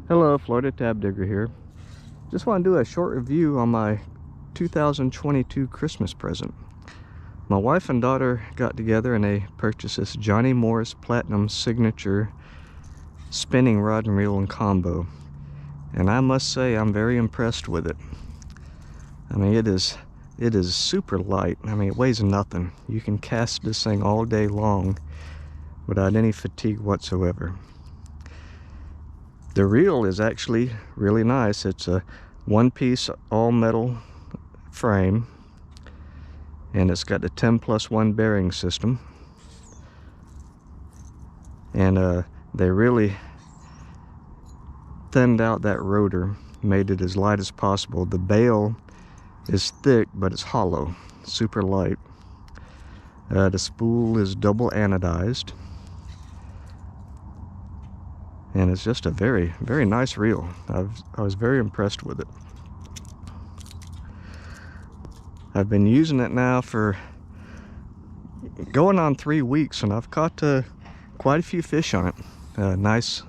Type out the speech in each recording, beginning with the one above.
Hello, Florida Tab Digger here. Just want to do a short review on my 2022 Christmas present. My wife and daughter got together and they purchased this Johnnie Morris Platinum Signature spinning rod and reel and combo. And I must say I'm very impressed with it. I mean, it is super light. I mean, it weighs nothing. You can cast this thing all day long without any fatigue whatsoever. The reel is actually really nice. It's a one-piece all-metal frame, and it's got the 10+1 bearing system. And they really thinned out that rotor, made it as light as possible. The bail is thick, but it's hollow, super light. The spool is double anodized. And it's just a very, very nice reel. I was very impressed with it. I've been using it now for going on 3 weeks, and I've caught quite a few fish on it. Nice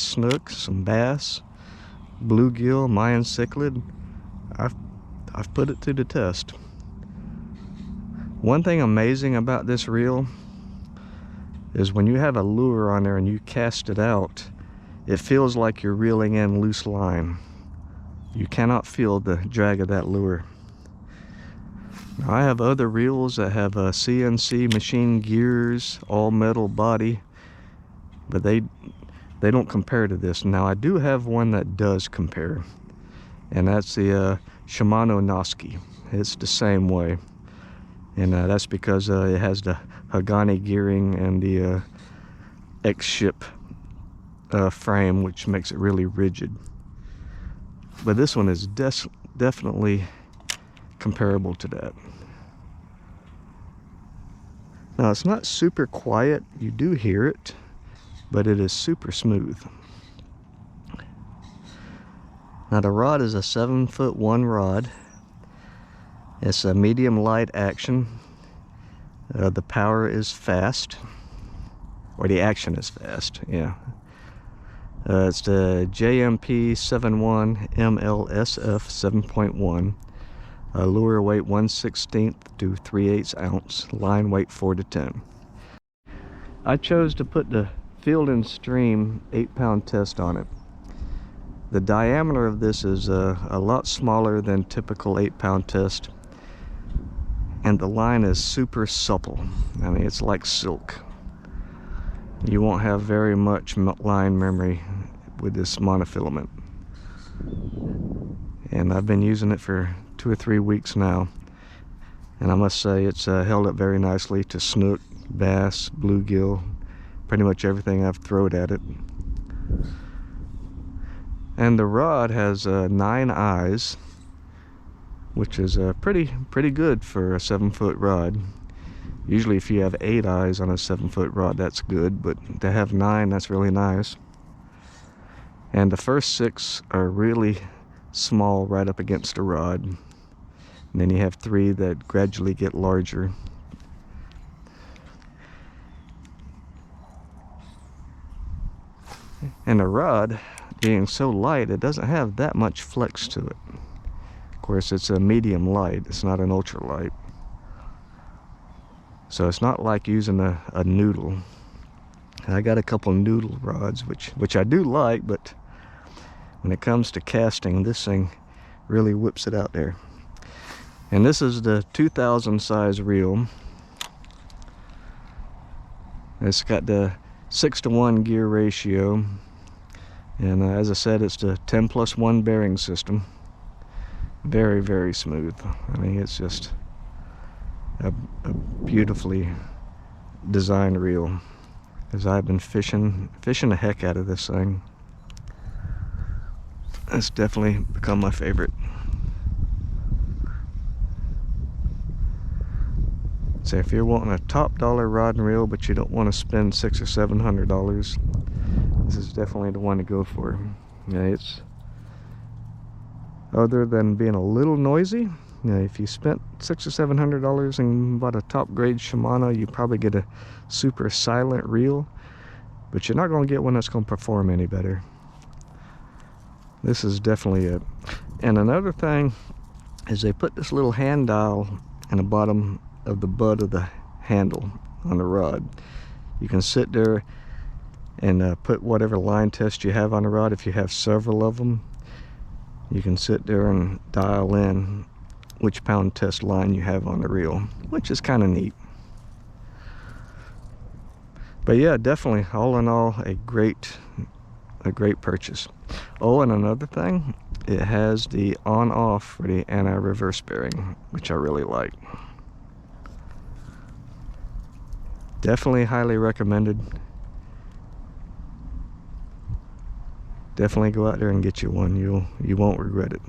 snook, some bass, bluegill, Mayan cichlid. I've put it to the test. One thing amazing about this reel is when you have a lure on there and you cast it out, it feels like you're reeling in loose line. You cannot feel the drag of that lure. Now, I have other reels that have CNC machine gears, all metal body, but they don't compare to this. Now, I do have one that does compare, and that's the Shimano Noski. It's the same way, and that's because it has the Hagani gearing and the X-ship frame, which makes it really rigid. But this one is definitely comparable to that. Now, it's not super quiet. You do hear it, but it is super smooth. Now, the rod is a 7'1" rod. It's a medium light action. The power is fast, or the action is fast, yeah. It's the JMP 71 MLSF 7.1. Lure weight 1/16 to 3/8 ounce. Line weight 4 to 10. I chose to put the Field and Stream 8-pound test on it. The diameter of this is a lot smaller than typical 8-pound test, and the line is super supple. I mean, it's like silk. You won't have very much line memory with this monofilament. And I've been using it for 2 or 3 weeks now, and I must say it's held up very nicely to snook, bass, bluegill, pretty much everything I've thrown at it. And the rod has 9 eyes, which is pretty good for a 7-foot rod. Usually if you have 8 eyes on a 7-foot rod, that's good, but to have 9, that's really nice. And the first 6 are really small right up against the rod. And then you have 3 that gradually get larger. And the rod, being so light, it doesn't have that much flex to it. Of course, it's a medium light, it's not an ultra light. So it's not like using a noodle. I got a couple noodle rods, which I do like, but when it comes to casting, this thing really whips it out there. And this is the 2000 size reel. It's got the 6-to-1 gear ratio, and as I said, it's the 10+1 bearing system. Very, very smooth. I mean, it's just a beautifully designed reel, because I've been fishing the heck out of this thing. It's definitely become my favorite. So if you're wanting a top dollar rod and reel, but you don't want to spend $600 or $700, this is definitely the one to go for. Yeah, it's, other than being a little noisy, you know, if you spent $600 or $700 and bought a top grade Shimano, you probably get a super silent reel, but you're not going to get one that's going to perform any better. This is definitely it. And another thing is they put this little hand dial in the bottom of the butt of the handle on the rod. You can sit there and put whatever line test you have on the rod. If you have several of them, you can sit there and dial in which pound test line you have on the reel, which is kind of neat. But yeah, definitely, all in all, a great purchase. Oh, and another thing, it has the on-off for the anti-reverse bearing, which I really like. Definitely highly recommended. Definitely go out there and get you one. You won't regret it.